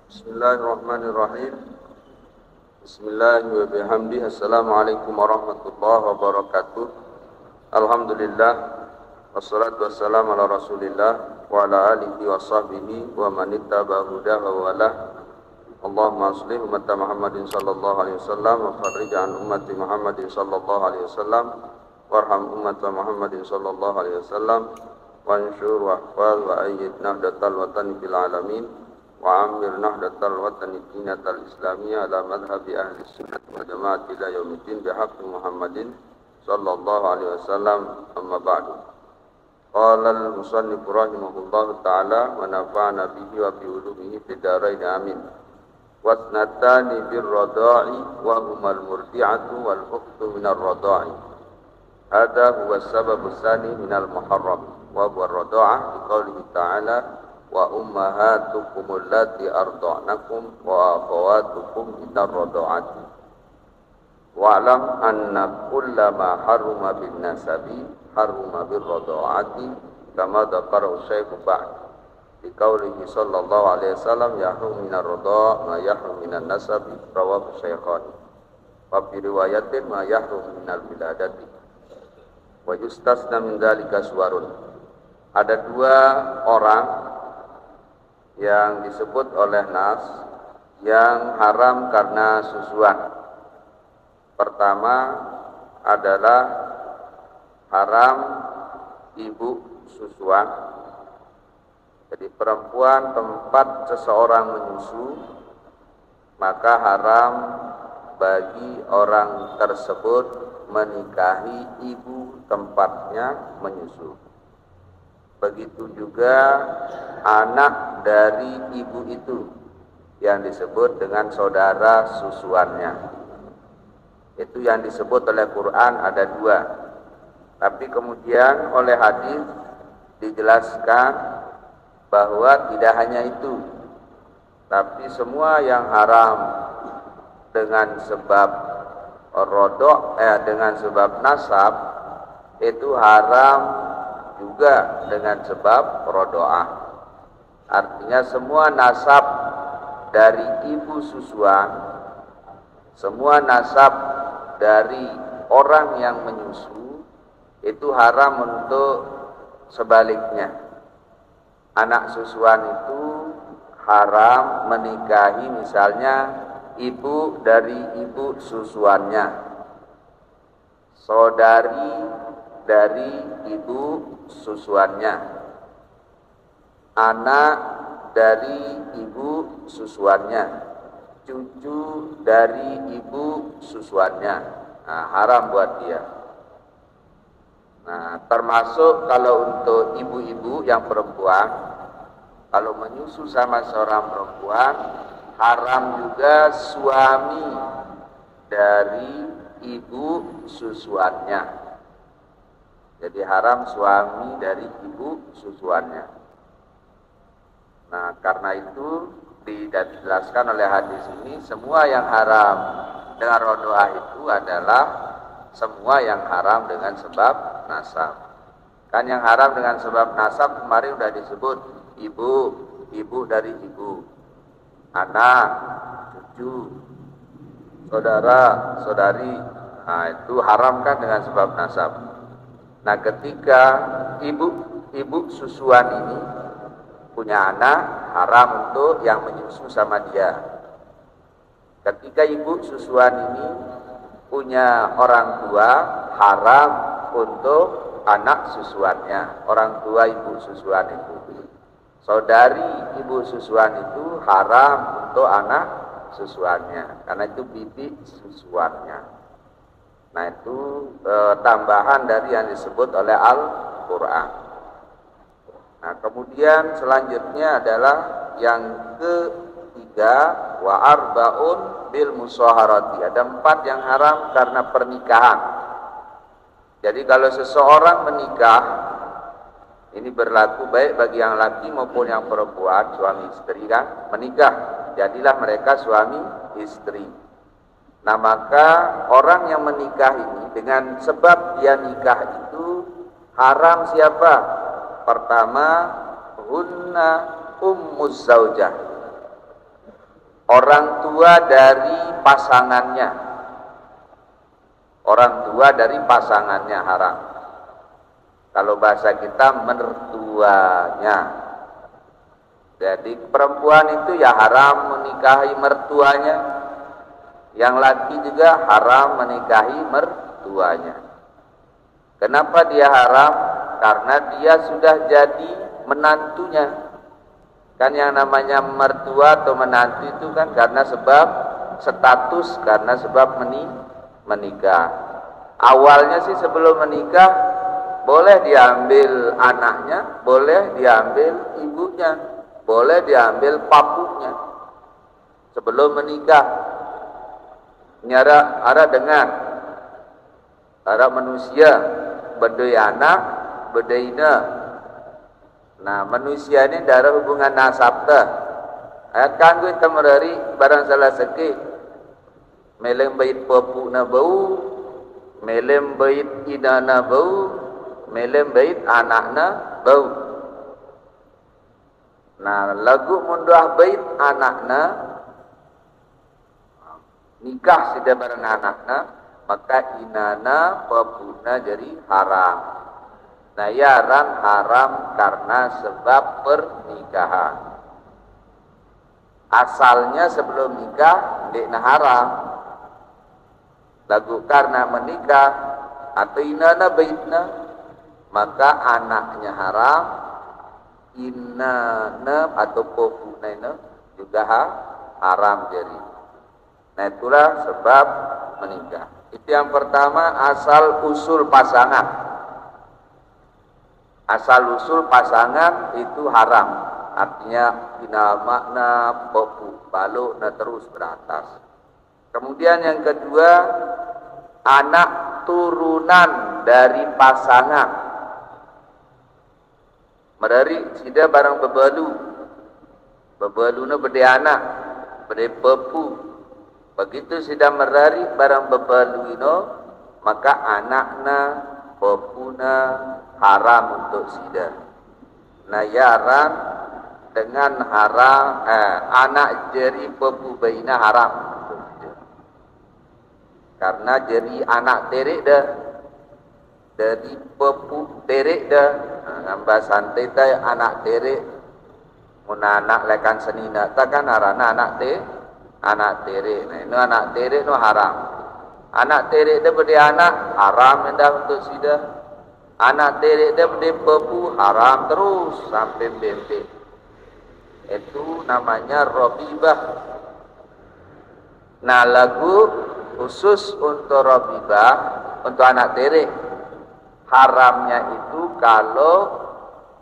Bismillahirrahmanirrahim. Bismillahirrahmanirrahim. Bihamdihi. Assalamualaikum warahmatullahi wabarakatuh. Alhamdulillah. Wassalatu wassalamu ala Rasulillah wa ala alihi wa sahbihi wa man ittaba hudahu wa walah. Allahumma aslih umat Muhammadin sallallahu alaihi wasallam wa farrij an ummati Muhammadin sallallahu alaihi wasallam warham umat Muhammadin sallallahu alaihi wasallam wa ansyur wa ahfaz wa ayyid nahdatal watani fil alamin wa amir nahdatal watani dinatal islamiyah ala madhhabi ahli sunnah wal jamaah ila yaumiddin bihaqqi Muhammadin sallallahu alaihi wasallam. Amma ba'du. Qala al-musannif rahimahullahu ta'ala wa nafa'ana bihi wa bi ulumihi fid dharain amin. Wasnatani bir radha'i wa humal murdi'atu wal ukhtu minar radha'i. Hadha huwa as-sababu tsani minal muharram wa huwa ar-radha'ah bi qoulihi ta'ala wa ummahatukum allati arda'nakum wa akhawatukum minar radha'ati. Wa'lam anna kullama harrama bin nasabi harrama bir radha'ati kama dzakara Syekh ba'd. Di qaulihi sallallahu alaihi wasallam yahrum minar radha' ma yahrum minan nasabi rawahu Syaikhan wa bi riwayatin ma yahrum minal wiladati wa yustasna min dzalika suwarun. Ada dua orang yang disebut oleh nas yang haram karena susuan. Pertama adalah haram ibu susuan. Jadi perempuan tempat seseorang menyusu, maka haram bagi orang tersebut menikahi ibu tempatnya menyusu. Begitu juga anak dari ibu itu yang disebut dengan saudara susuannya. Itu yang disebut oleh Quran ada dua. Tapi kemudian oleh hadis dijelaskan bahwa tidak hanya itu, tapi semua yang haram dengan sebab dengan sebab nasab itu haram juga dengan sebab rodoah. Artinya semua nasab dari ibu susuan, semua nasab dari orang yang menyusu itu haram untuk sebaliknya. Anak susuan itu haram menikahi misalnya ibu dari ibu susuannya, saudari dari ibu susuannya, anak dari ibu susuannya, cucu dari ibu susuannya. Nah, haram buat dia. Nah, termasuk kalau untuk ibu-ibu yang perempuan, kalau menyusu sama seorang perempuan, haram juga suami dari ibu susuannya. Jadi haram suami dari ibu susuannya. Nah, karena itu dijelaskan oleh hadis ini, semua yang haram dengan rodoah itu adalah semua yang haram dengan sebab nasab. Kan yang haram dengan sebab nasab kemarin sudah disebut ibu, ibu dari ibu, anak, cucu, saudara, saudari. Nah, itu haram kan dengan sebab nasab. Nah, ketika ibu susuan ini punya anak, haram untuk yang menyusu sama dia. Ketika ibu susuan ini punya orang tua, haram untuk anak susuannya, orang tua ibu susuan itu. Saudari ibu susuan itu haram untuk anak susuannya, karena itu bibi susuannya. Nah, itu tambahan dari yang disebut oleh Al-Quran. Nah, kemudian selanjutnya adalah yang ketiga, wa arbaun bil musaharati. Ada 4 yang haram karena pernikahan. Jadi kalau seseorang menikah, ini berlaku baik bagi yang laki maupun yang perempuan, suami istri kan menikah, jadilah mereka suami istri. Nah, maka orang yang menikah ini dengan sebab dia nikah itu haram siapa? Pertama, hunna ummuz zaujah. orang tua dari pasangannya. Orang tua dari pasangannya haram. Kalau bahasa kita mertuanya. Jadi perempuan itu ya haram menikahi mertuanya. Yang laki juga haram menikahi mertuanya. Kenapa dia haram? Karena dia sudah jadi menantunya. Kan yang namanya mertua atau menantu itu kan karena sebab status, karena sebab menikah. Awalnya sih sebelum menikah boleh diambil anaknya, boleh diambil ibunya, boleh diambil papunya sebelum menikah. Nyara ara dengan ara manusia bedai anak, bedaina. Nah, manusia ini darah hubungan nasab tah. Ayat kan gue temerari barang salah seki melem bait papu na bau, melem bait idana bau, melem bait anakna bau. Nah, lagu mundah bait anakna nikah sudah bareng anakna, maka inana papuna jadi haram. Nah, yaran haram karena sebab pernikahan. Asalnya sebelum nikah dekna haram. Lagu karena menikah atau inana baitna, maka anaknya haram, inana atau papuna juga haram jadi. Nah, itulah sebab menikah. Itu yang pertama, asal usul pasangan. Asal usul pasangan itu haram. Artinya bina makna popu baluk na terus beratas. Kemudian yang kedua, anak turunan dari pasangan. Medari sida barang bebalu. Bebaluna bede anak, bede popu. Begitu sida merari barang bebalu ino, maka anakna popuna haram untuk sida. Nah, yaran dengan haram anak jeri popu baina haram untuk sida. Karena jeri anak terek dah, dari popu terek dah. Nambah santai tay anak terek, mun anak lekan senina tak kan arana anak terek. Nah, ini anak terek no haram. Anak terek dah berde anak haram dah untuk sida. Anak terek dia berde pepu haram terus sampai bebek. Itu namanya robibah. Nah, lagu khusus untuk robibah, untuk anak terek. Haramnya itu kalau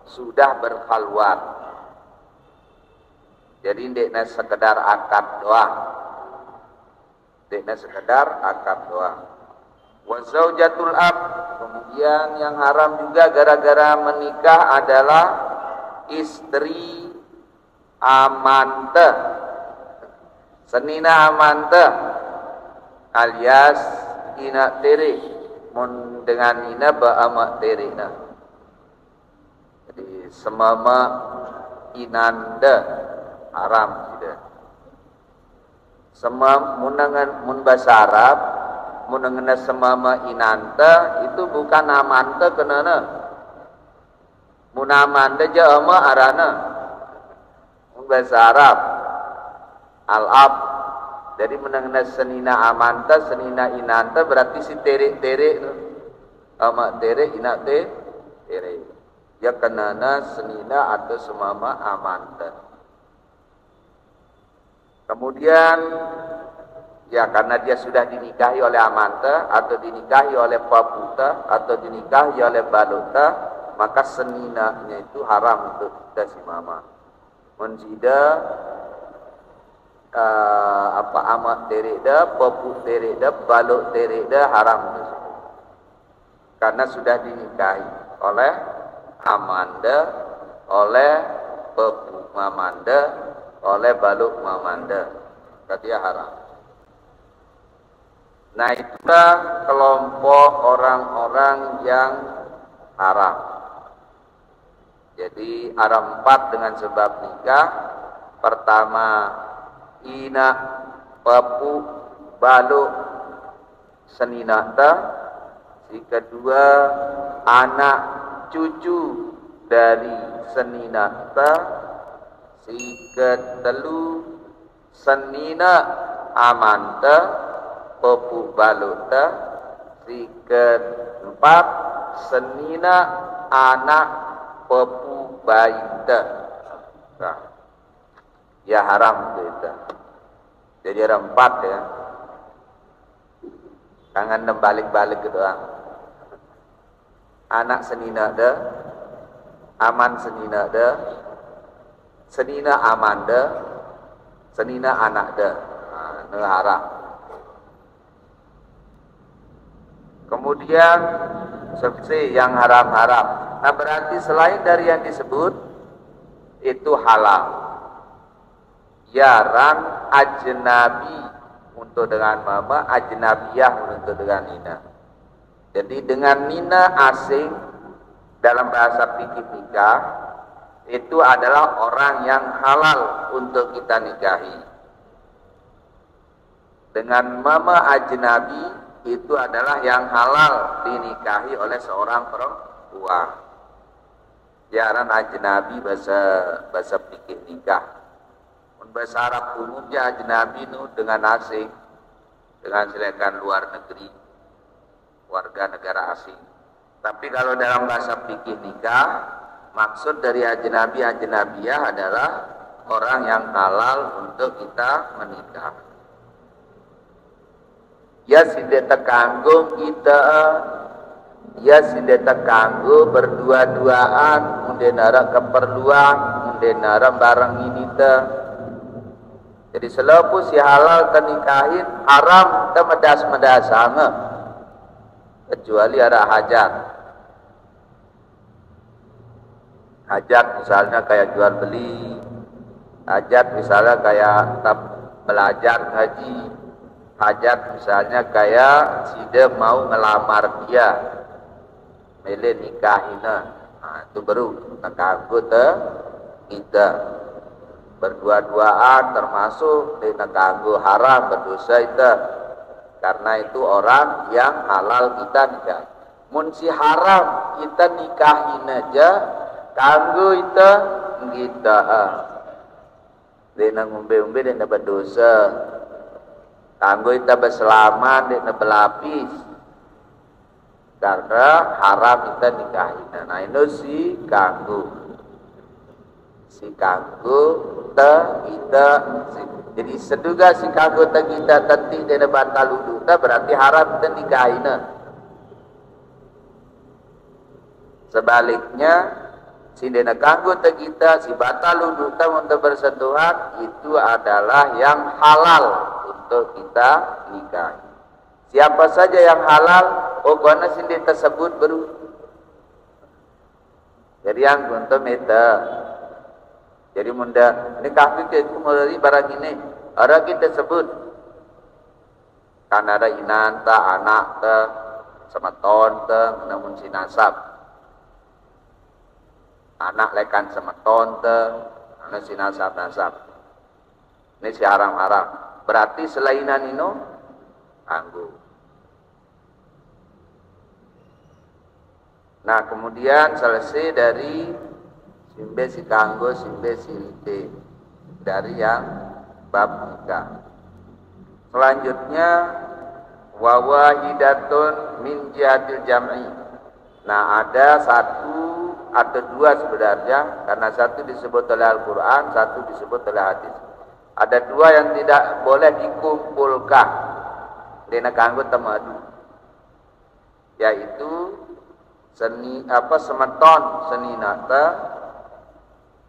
sudah berkhalwat. Jadi ndekna sekedar akad doang. Ndekna sekedar akad doang. Wa zaujatul ab, kemudian yang haram juga gara-gara menikah adalah istri amante. Senina amante alias ina teri, mun dengan ina ba amak terina. Jadi semama inanda haram tidak. Semam munangan mun bahasa Arab munangna semama inanta itu bukan amanta kenana. Mun amanta ja ama arana. Mun bahasa Arab al-ab. Jadi munangna senina amanta, senina inanta berarti si terek-terek tu. Ama terek ina terek. Ya kenana senina atau semama amanta. Kemudian ya karena dia sudah dinikahi oleh amanta atau dinikahi oleh paputa atau dinikahi oleh baluta, maka seninanya itu haram untuk kita si mama. Mensida amat tereda, papu tereda, baluk tereda haram itu. Karena sudah dinikahi oleh amanda, oleh papu mamanda, oleh baluk mamanda, maka dia haram. Nah, itulah kelompok orang-orang yang haram. Jadi ada 4 dengan sebab nikah. Pertama, ina papu baluk senina ta. Si kedua anak cucu dari senina ta. Si ketelu senina amanta papu baluk ta. Si keempat senina anak papu bayi ta. Nah, ya haram kita. Jadi ada 4 ya. Jangan balik-balik ke doang. Anak senina ada, aman senina ada, senina aman ada, senina anak ada. Nah, haram. Kemudian seperti yang haram-haram. Nah, berarti selain dari yang disebut itu halal. Yarang ajnabi untuk dengan mama, ajnabiyah untuk dengan nina. Jadi dengan nina asing dalam bahasa fikih nikah itu adalah orang yang halal untuk kita nikahi. Dengan mama ajnabi itu adalah yang halal dinikahi oleh seorang perempuan. Yaran ajnabi bahasa fikih nikah. Bahasa Arab umumnya ajnabi itu dengan asing, dengan silakan luar negeri, warga negara asing. Tapi kalau dalam bahasa fikih nikah, maksud dari ajnabi ajnabiyah adalah orang yang halal untuk kita menikah. Ya tidak terkanggung kita, ya tidak terkanggung berdua-duaan, mungkin ada keperluan, mungkin ada barang ini teh. Jadi selalu si halal tenikahin haram temedas-medas sama. Kecuali ada hajat. Hajat misalnya kayak jual beli. Hajat misalnya kayak belajar ngaji. Hajat misalnya kayak si dia mau ngelamar dia. Mele nikahina. Nah, itu baru nakanggu kita. Berdua-duaan termasuk dina kanggo haram berdosa itu karena itu orang yang halal kita nikah. Mun si haram kita nikahin aja kanggo itu kita dina ngombe-ngombe dina berdosa kanggo kita berselamat dina belapis karena haram kita nikahin. Nah itu si kanggo kita jadi seduga si kanggo kita tentik dana batal wudu berarti haram kita nikahin. Sebaliknya si dana kanggo kita si batal wudu untuk bersentuhan itu adalah yang halal untuk kita nikahi. Siapa saja yang halal karena sini tersebut baru. Jadi yang untuk meta. Jadi munda nikah itu melalui barang ini ada kita sebut kan ada inan ta anak ta semeton ta namun si nasab anak lekan semeton ta anak si nasab ini si haram berarti selainan ini anggu. Nah kemudian selesai dari simbe si kanggo, simbe si rite dari yang bab nikah. Selanjutnya wawahidatun min jihatil jam'i. Nah ada satu atau dua sebenarnya karena satu disebut oleh Al-Quran, satu disebut oleh hadis. Ada dua yang tidak boleh dikumpulkan dina kanggo temadu, yaitu semeton seninata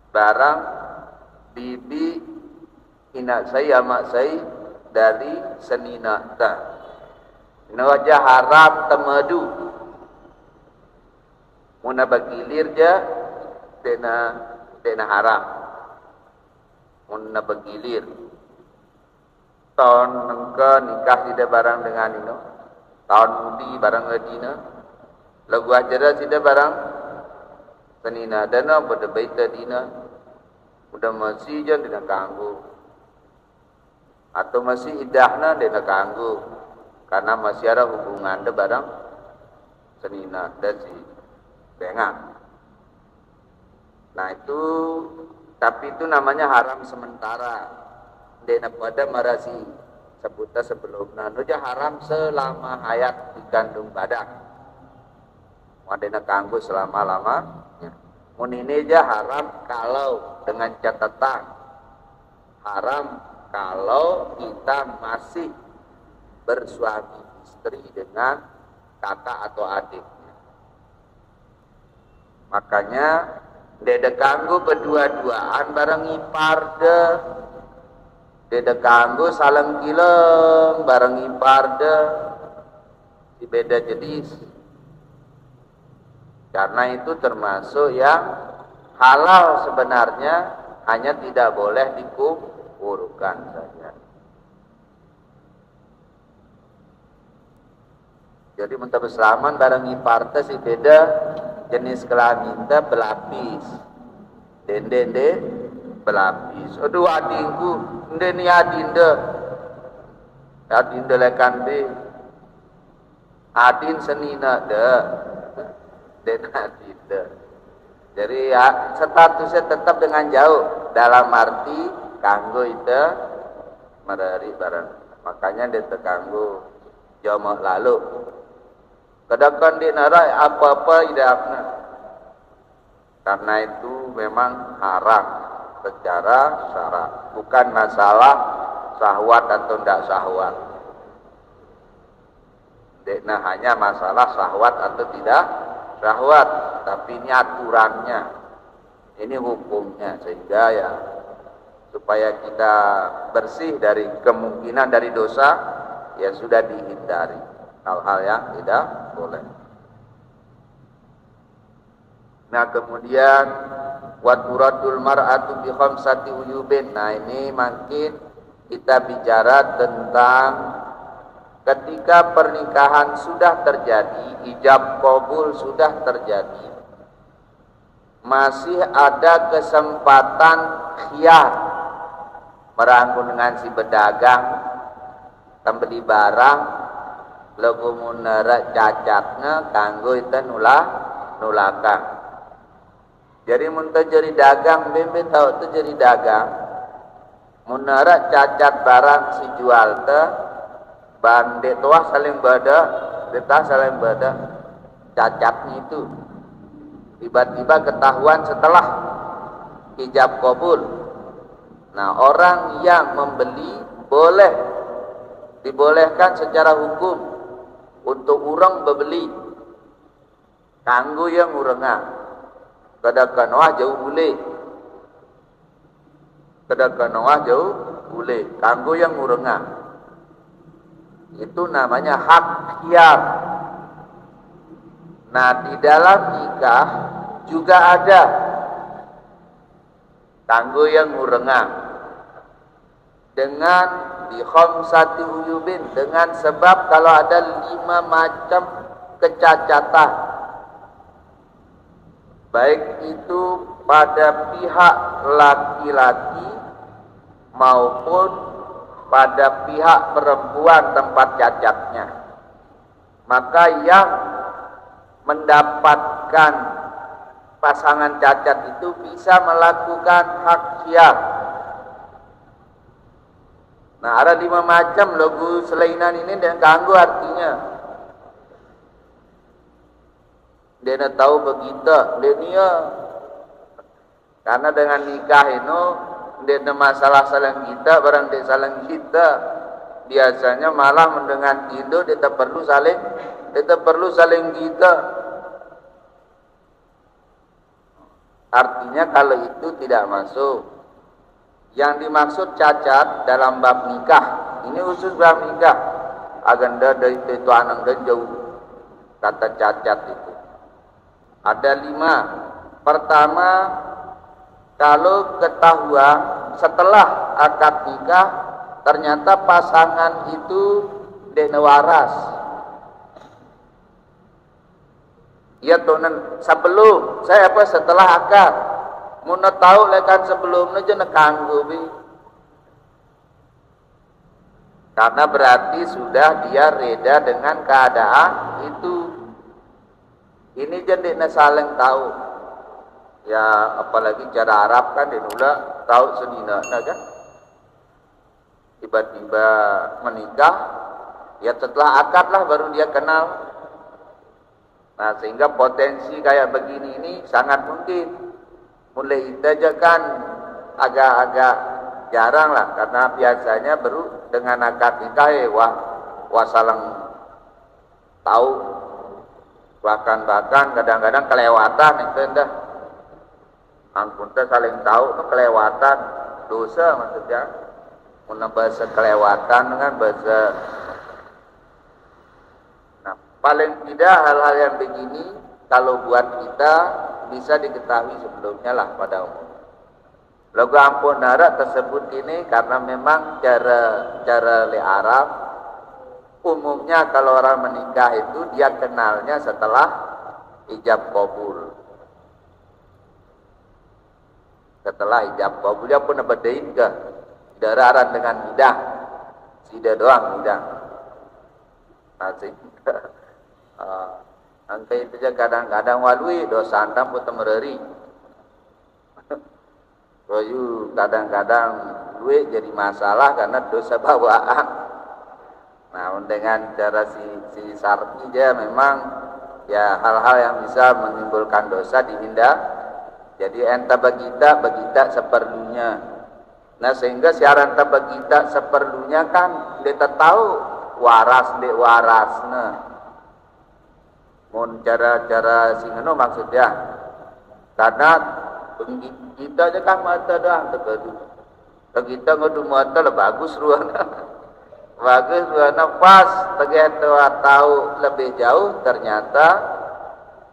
barang bibi inak saya mak saya dari senina ta. Ini wajah haram temadu. Muna bagilir je dena haram. Muna bagilir. Tahun nengke nikah tidak barang dengan ini. Tahun mudi barang edina. Lagu ajaran tidak barang senina dana pada baita dina udah masih je dina kanggo atau masih idahna dena kanggo karena masih ada hubungan de barang senina dan si bengang. Nah itu, tapi itu namanya haram sementara. Dena pada marasi sebuta sebelumnya nuja haram selama hayat dikandung badak. Wadena kanggo selama-lamanya. Mun ini aja haram kalau dengan catatan haram kalau kita masih bersuami istri dengan kakak atau adiknya. Makanya dede kanggo berdua-duaan bareng iparde, dede kanggo salam kileng bareng iparde, di beda jenis. Karena itu termasuk yang halal sebenarnya, hanya tidak boleh dikumpulkan saja. Jadi muntah berselaman bareng iparte si beda jenis kelaminnya belapis. Dende belapis. Aduh adingku, ndeni adinde. Adinde lekan de. Adin senina de. Den adinde. Jadi ya, statusnya tetap dengan jauh dalam arti kanggo itu merari bareng. Makanya dia terkanggo jauh lalu. Kadang di narai apa-apa idapna. Karena itu memang haram secara syarak, bukan masalah syahwat atau tidak syahwat. Nah hanya masalah syahwat atau tidak syahwat, tapi ini aturannya, ini hukumnya, sehingga ya supaya kita bersih dari kemungkinan dari dosa, ya sudah dihindari hal-hal yang tidak boleh. Nah kemudian waturatul mar'atu bi khamsati uyubin. Nah ini makin kita bicara tentang ketika pernikahan sudah terjadi, ijab qabul sudah terjadi, masih ada kesempatan khiyar merangkul dengan si pedagang membeli barang lagu munara cacatnya kanggo itu nulakan. Jadi muntah jadi dagang, bebe tahu tu jadi dagang. Munara cacat barang si jual te, bandek tuah saling beda, betah saling beda. Cacatnya itu tiba-tiba ketahuan setelah ijab qabul. Nah orang yang membeli boleh dibolehkan secara hukum untuk urang bebeli kanggo yang urangah. Kadang wah jauh boleh, kadang wah jauh boleh, kanggo yang ngurengah. Itu namanya hak khiyar. Nah di dalam nikah juga ada kanggo yang ngurengah dengan di khamsati uyubin, dengan sebab kalau ada 5 macam kecacatan, baik itu pada pihak laki-laki maupun pada pihak perempuan tempat cacatnya. Maka yang mendapatkan pasangan cacat itu bisa melakukan hak khiyar. Nah ada 5 macam logo selainan ini dan ganggu artinya. Dia nak tahu begitu, dia karena dengan nikah itu dia ada masalah saling kita, barang dia saling kita, biasanya malah mendengar tidur dia tak perlu saling kita. Artinya kalau itu tidak masuk. Yang dimaksud cacat dalam bab nikah, ini khusus bab nikah. Agenda dari itu anak dan jauh kata cacat itu. Ada 5. Pertama, kalau ketahuan setelah akad nikah ternyata pasangan itu dena waras. Ya tonan sebelum saya apa setelah akad. Mun tahu lekan sebelumnya je kanggo bi. Karena berarti sudah dia reda dengan keadaan itu. Ini jadi saling tahu. Ya apalagi cara Arab kan dinula tahu senina kan. Tiba-tiba menikah, ya setelah akad lah baru dia kenal. Nah sehingga potensi kayak begini ini sangat mungkin. Mulai itu aja kan agak-agak jarang lah, karena biasanya baru dengan akad nikah wah saling tahu, bahkan kadang-kadang kelewatan itu dah. Ampun teh saling tahu itu kelewatan dosa maksudnya. Mun bahasa kelewatan dengan bahasa. Nah, paling tidak hal-hal yang begini kalau buat kita bisa diketahui sebelumnya lah pada umum. Logo ampun nara tersebut ini karena memang cara le Arab umumnya kalau orang menikah itu dia kenalnya setelah ijab qabul. Setelah ijab qabul dia pun bedain ke dararan dengan bidah. Sida doang bidah. Asik. Angka itu aja kadang-kadang walui dosa andam pun temereri. Royu kadang-kadang duit jadi masalah karena dosa bawaan. Nah, dengan cara si Sarki dia memang ya hal-hal yang bisa menimbulkan dosa dihindar. Jadi enta bagita seperlunya. Nah, sehingga siaran enta bagita seperlunya kan dia tahu waras dek warasna. Mun cara singeno maksudnya. Karena kita aja kan mata dah tegadu. Kita ngodu mata lah bagus ruana. Bagus ruana pas tegak tahu lebih jauh ternyata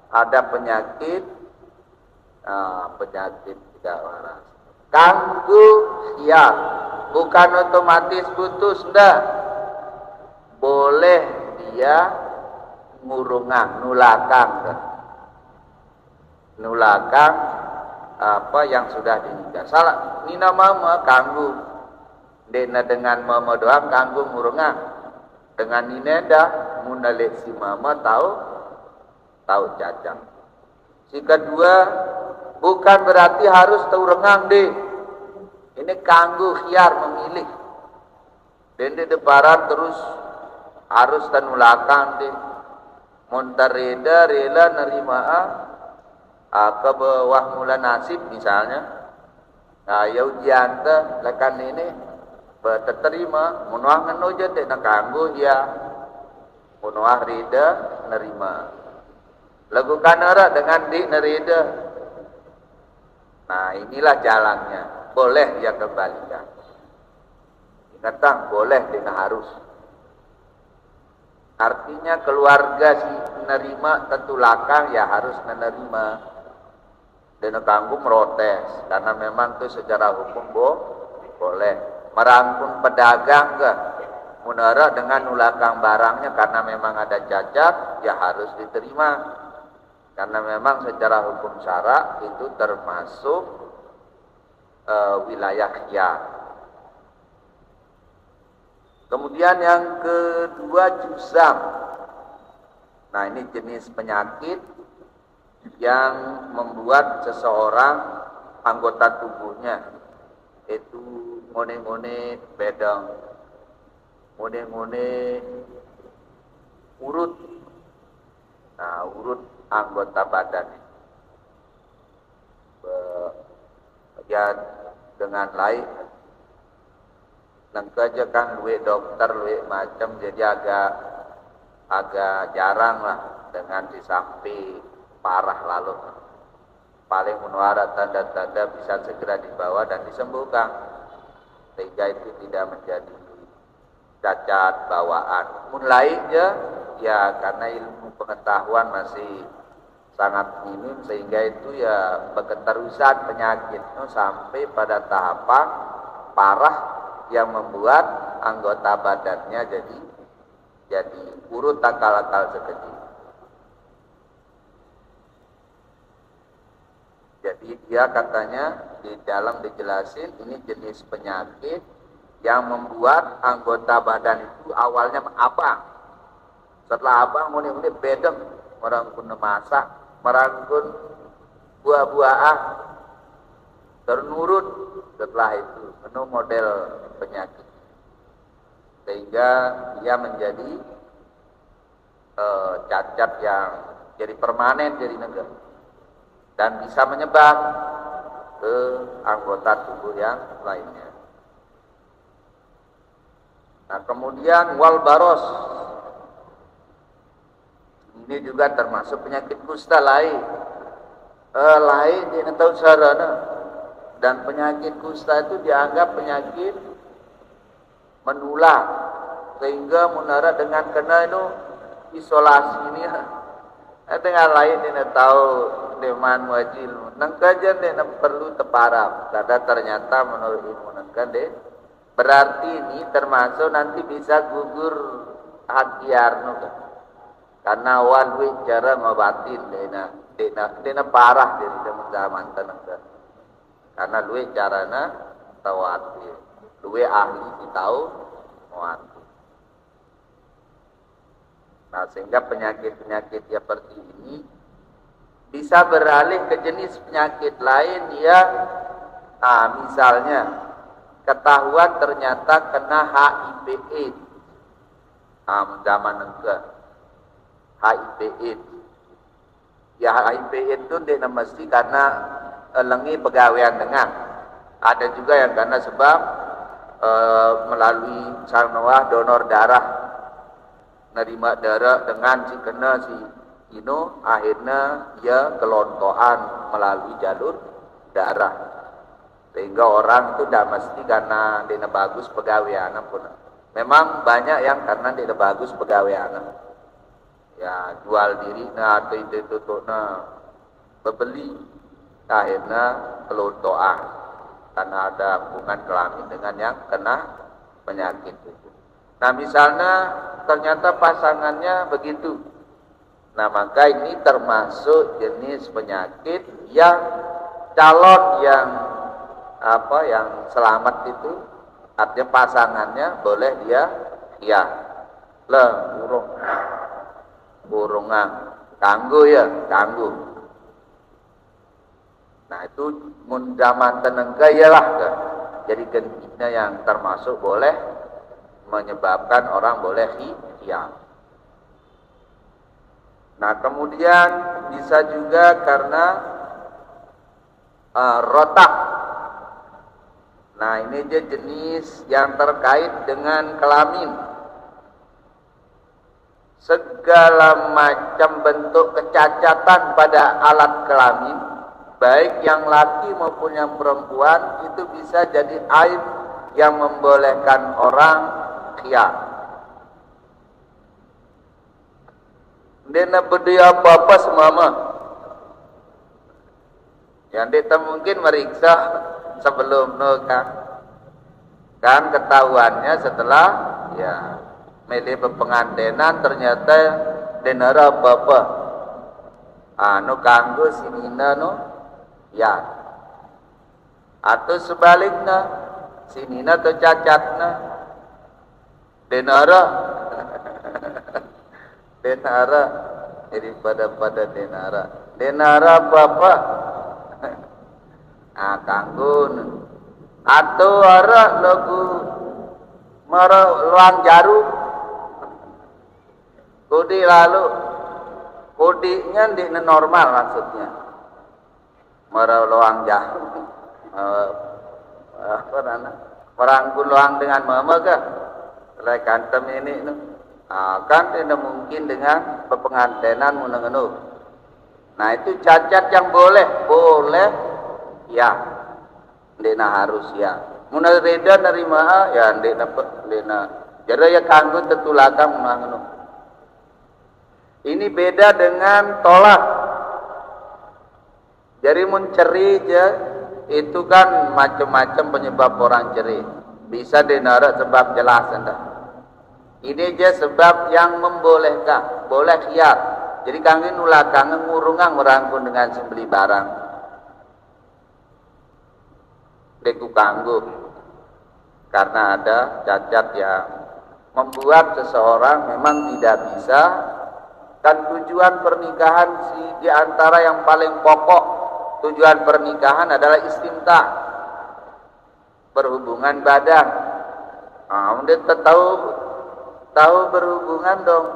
ada penyakit tidak waras. Kanggu ya bukan otomatis putus ndak. Boleh dia ngurungan nulakang apa yang sudah dinikah. Salah nina mama kanggu dena dengan mama doang kanggu ngurungan. Dengan nina dah munalik si mama tahu cacat. Si kedua bukan berarti harus taurengang deh. Ini kanggu khiar memilih. Dan di deparan terus harus tanulakan deh. Muntarida rela nerima ke bawah mula nasib misalnya. Nah, ya ujian teh lekan ini terima munuah ngenoja teh nak kanggu ya. Munuah rida nerima. Lagu kanara dengan di nerida. Nah, inilah jalannya. Boleh dia kembalikan. Ingatkan boleh dengan harus. Artinya keluarga si menerima tetulakan ya harus menerima. Dan kanggu merotes karena memang itu secara hukum boleh. Merangkul pedagang ke munara dengan nulakang barangnya karena memang ada cacat ya harus diterima. Karena memang secara hukum syara itu termasuk wilayah khiyar. Kemudian yang kedua jusam. Nah ini jenis penyakit yang membuat seseorang anggota tubuhnya itu ngone-ngone bedang, ngone-ngone urut. Nah urut anggota badan ya dengan lain nangka aja kan luwe dokter luwe macam jadi agak jarang lah dengan disampi parah lalu paling menuara tanda-tanda bisa segera dibawa dan disembuhkan sehingga itu tidak menjadi cacat bawaan. Mulai ya karena ilmu pengetahuan masih sangat minim sehingga itu ya keterusan penyakit sampai pada tahapan parah yang membuat anggota badannya jadi urut akal-akal sekecil. Jadi dia katanya di dalam dijelasin ini jenis penyakit yang membuat anggota badan itu awalnya abang. Setelah abang muni-muni bedeng, merangkun masak, merangkun buah-buahan, ternurut setelah itu penuh model penyakit. Sehingga dia menjadi cacat yang jadi permanen jadi negara dan bisa menyebar ke anggota tubuh yang lainnya. Nah, kemudian wal baros, ini juga termasuk penyakit kusta lain. Lain dia tahu sarana, dan penyakit kusta itu dianggap penyakit menular, sehingga menara dengan kena itu isolasi ini dengan lain dia tahu deman wajil nangkajan dia perlu teparap karena ternyata menurut ilmu nangkan deh berarti ini termasuk nanti bisa gugur hatiar karena walwi cara ngobatin dena parah dari zaman tenang karena luwe carana tawati luwe ahli tahu muat. Nah, sehingga penyakit-penyakit seperti ini bisa beralih ke jenis penyakit lain yang misalnya ketahuan ternyata kena HIV/AIDS. Zaman enggak HIV/AIDS. Ya HIV/AIDS itu dia mesti karena lengi pegawaian dengan. Ada juga yang karena sebab melalui sarnoah donor darah, nerima darah dengan si kena si ino akhirnya dia kelontoan melalui jalur darah sehingga orang itu tidak mesti karena dia bagus pegawaian pun memang banyak yang karena dia bagus pegawaian ya jual diri atau itu bebeli akhirnya kelontoan karena ada hubungan kelamin dengan yang kena penyakit itu. Nah, misalnya ternyata pasangannya begitu. Nah, maka ini termasuk jenis penyakit yang calon yang selamat itu artinya pasangannya boleh dia burungan kanggo ya kanggo. Nah, itu mun zaman tenengga ialah jadi gentina yang termasuk boleh menyebabkan orang boleh hiam. Nah, kemudian bisa juga karena rotak. Nah, ini aja jenis yang terkait dengan kelamin. Segala macam bentuk kecacatan pada alat kelamin, baik yang laki maupun yang perempuan, itu bisa jadi aib yang membolehkan orang khiyar. Dia nak berdua apa-apa semama. Yang dia mungkin meriksa sebelum nikah. Kan ketahuannya setelah ya milih pengantenan ternyata denara apa-apa. Anu kanggo sinina ya. Atau sebaliknya sinina tu cacatna denara denara daripada denara apa kanggo atau ara lagu mara luang jarum kodi lalu kodinya di normal maksudnya mara luang jarum merangkul luang dengan mama kah selai kantem ini kan tidak mungkin dengan pengantenan menengenu. Nah, itu cacat yang boleh ya dena harus ya mun reda nerima ya dena jadi ya kanggo tetulakan menengenu. Ini beda dengan tolak. Jadi mun ceri je itu kan macam-macam penyebab orang ceri. Bisa denara sebab jelas anda. Ini je sebab yang membolehkan, boleh khiyar. Jadi kangge nulakange ngurungang merangkul dengan sembeli barang. Deku kanggo karena ada cacat yang membuat seseorang memang tidak bisa. Dan tujuan pernikahan di antara yang paling pokok, tujuan pernikahan adalah istimta, berhubungan badan. Kita tahu berhubungan dong.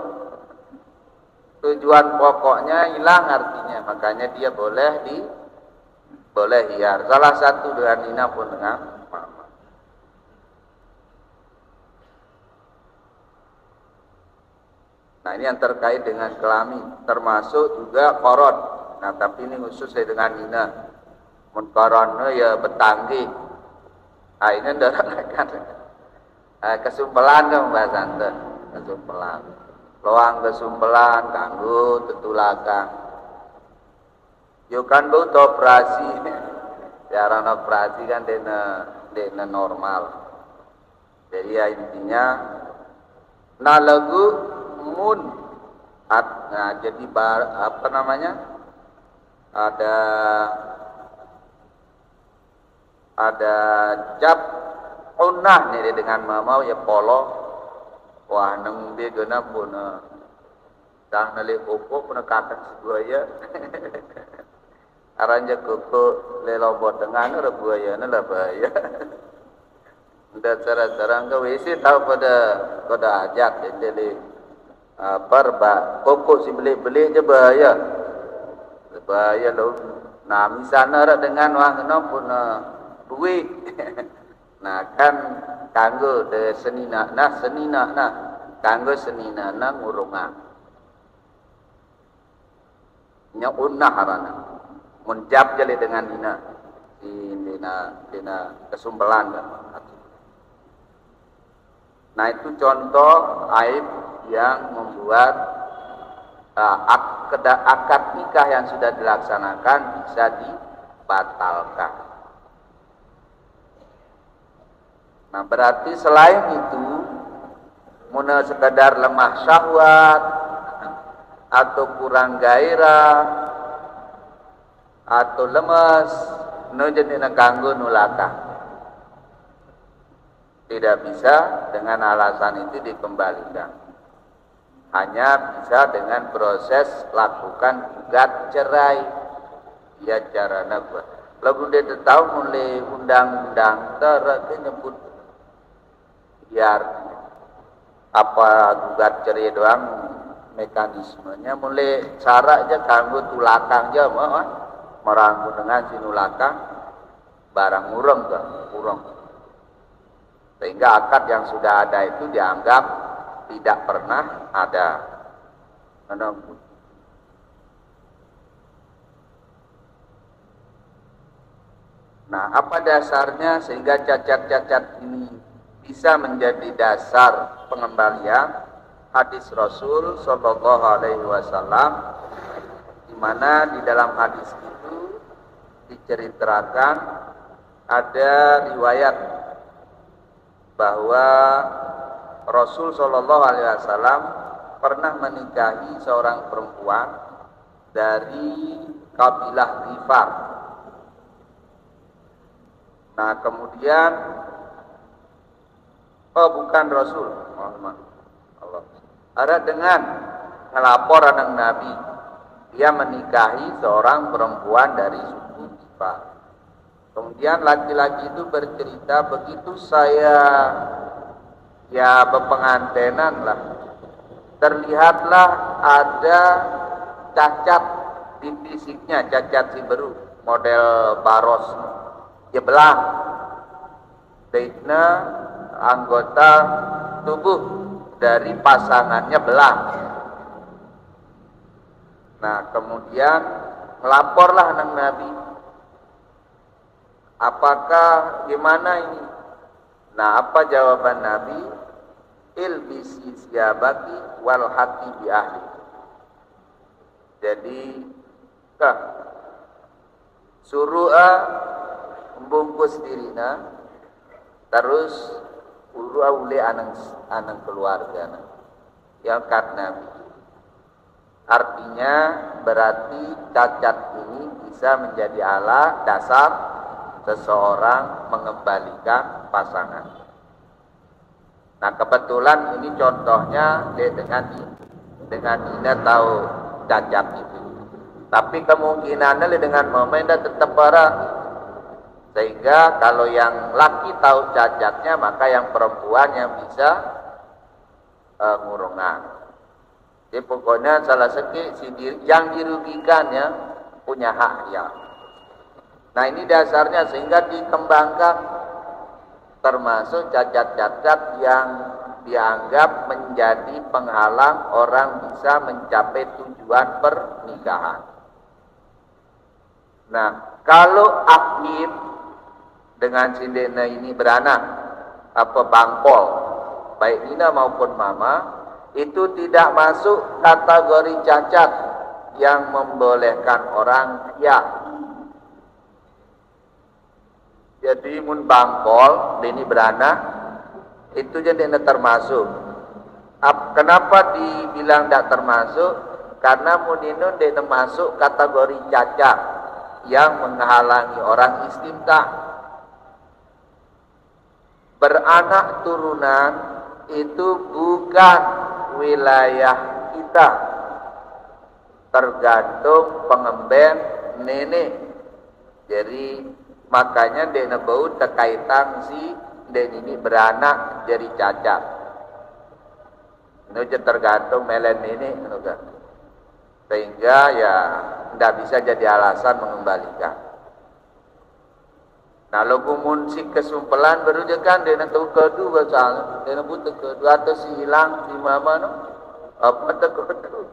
Tujuan pokoknya hilang artinya, makanya dia boleh hiar. Salah satu dengan Nina pun dengan Mama. Nah, ini yang terkait dengan kelamin, termasuk juga koron. Nah, tapi ini khusus dengan Nina. Mun koronnya ya betanggi. Ini ndarakan. Kesumpelan dong bahasa ante. Kesumpelan. Loang kesumpelan kanggo tetulakan. Yo kan bu operasi. Cara operasi kan dena normal. Jadi ya intinya nalagu mun jadi apa namanya, ada jab unah nih dengan mamau ya polo wah neng dia gena pun dah nali koko pun kakak sebuaya aranja koko lelobot dengan rebuaya nela bahaya. Udah cara-cara enggak wisi tahu pada ajak jadi perba koko si beli je bahaya lo. Nah misalnya dengan wang pun duit. Nah kan kanggo de senina kanggo senina ngurungan nya unah harana munjab jali dengan dina kesumpelan kan. Nah itu contoh aib yang membuat akad nikah yang sudah dilaksanakan bisa dibatalkan. Nah berarti selain itu muna sekadar lemah syahwat atau kurang gairah atau lemes nujenina kanggo nulaka, tidak bisa dengan alasan itu dikembalikan. Hanya bisa dengan proses lakukan gugat cerai. Ya carana buat. Lagu dia tahu mulai undang-undang nyebut biar apa gugat cerai doang mekanismenya mulai cara aja kanggo tulakang aja merangkul dengan sinulakang barang urang sehingga akad yang sudah ada itu dianggap tidak pernah ada. Nah, apa dasarnya sehingga cacat-cacat ini bisa menjadi dasar pengembalian? Hadis Rasul Shallallahu Alaihi Wasallam, di mana di dalam hadis itu diceritakan ada riwayat bahwa Rasul Shallallahu Alaihi Wasallam pernah menikahi seorang perempuan dari kabilah Ghifar. Nah kemudian bukan Rasul Muhammad Allah. Ada dengan ngelapor anak Nabi, dia menikahi seorang perempuan dari suku Ghifar. Kemudian laki-laki itu bercerita, begitu saya ya berpengantenan lah, terlihatlah ada cacat di fisiknya, cacat siberu model baros ya belah daitna anggota tubuh dari pasangannya belah. Nah kemudian melaporlah anak Nabi, apakah gimana ini? Nah apa jawaban Nabi? Ilbisi siyabaki wal hati bi ahli. Jadi suruh membungkus dirina, terus urua ule anang keluarga yang kat Nabi. Artinya berarti cacat ini bisa menjadi alat dasar seseorang mengembalikan pasangan. Nah kebetulan ini contohnya dia dengan Ina tahu cacat itu. Tapi kemungkinannya dengan momen dia tetap parah. Sehingga kalau yang laki tahu cacatnya, maka yang perempuan yang bisa ngurungan. Jadi pokoknya salah satu yang dirugikannya punya hak ya. Nah ini dasarnya sehingga dikembangkan termasuk cacat-cacat yang dianggap menjadi penghalang orang bisa mencapai tujuan pernikahan. Nah kalau akib dengan si Dena ini beranak apa bangkol, baik Nina maupun Mama, itu tidak masuk kategori cacat yang membolehkan orang ya. Jadi mun bangkol, ini beranak, itu jadi tidak termasuk. Kenapa dibilang tidak termasuk? Karena mun ini tidak termasuk kategori cacat yang menghalangi orang istimta. Beranak turunan itu bukan wilayah kita, tergantung pengemben nenek. Jadi makanya dek bau terkaitan si dek ini beranak jadi cacat. Ini tergantung melen nenek, sehingga ya tidak bisa jadi alasan mengembalikan. Nah, lo kumun si kesumpelan baru je kan dia nak tahu kedu basal, dia nak butuh kedu atau si hilang si mama no, apa tak kedu,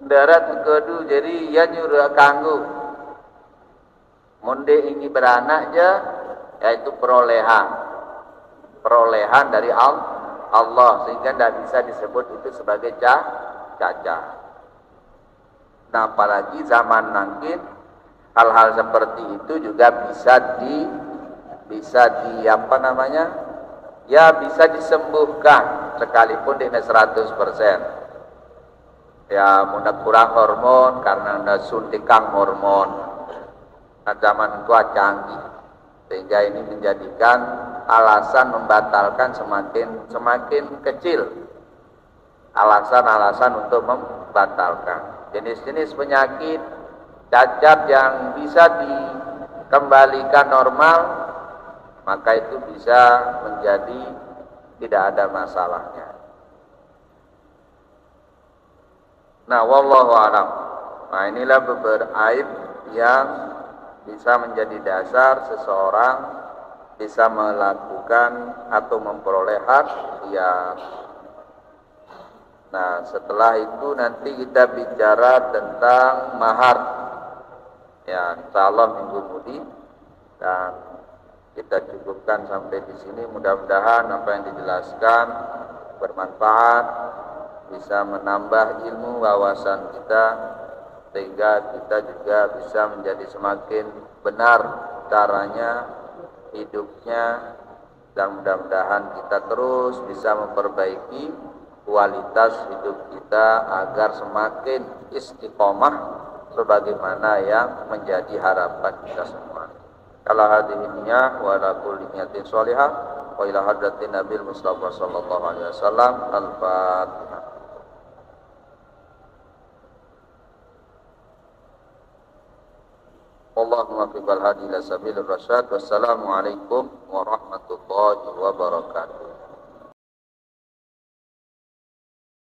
darat kedu jadi ia nyuruh kanggu. Monde ini beranak je, yaitu perolehan dari Allah sehingga tidak bisa disebut itu sebagai cacat. Nah, apalagi zaman nangkin hal-hal seperti itu juga bisa apa namanya? Ya bisa disembuhkan sekalipun tidak 100%. Ya mudah kurang hormon karena ada suntikan hormon. Nah, zaman itu canggih sehingga ini menjadikan alasan membatalkan semakin kecil. Alasan-alasan untuk membatalkan. Jenis-jenis penyakit cacat yang bisa dikembalikan normal, maka itu bisa menjadi tidak ada masalahnya. Nah, wallahu a'lam. Nah, inilah beberapa aib yang bisa menjadi dasar seseorang bisa melakukan atau memperoleh hak ya. Nah, setelah itu nanti kita bicara tentang mahar. Ya, insyaallah minggu mudi dan kita cukupkan sampai di sini. Mudah-mudahan apa yang dijelaskan bermanfaat, bisa menambah ilmu wawasan kita sehingga kita juga bisa menjadi semakin benar caranya hidupnya, dan mudah-mudahan kita terus bisa memperbaiki kualitas hidup kita agar semakin istiqomah sebagaimana yang menjadi harapan kita semua. Kalau hadininya wa ala kulli niyatin sholihah wa ila hadratin Nabil Mustafa sallallahu alaihi wasallam. Al-Fatihah. Allahumma muwaffiqal hadi ila sabilir rasyad. Wassalamu alaikum warahmatullahi wabarakatuh.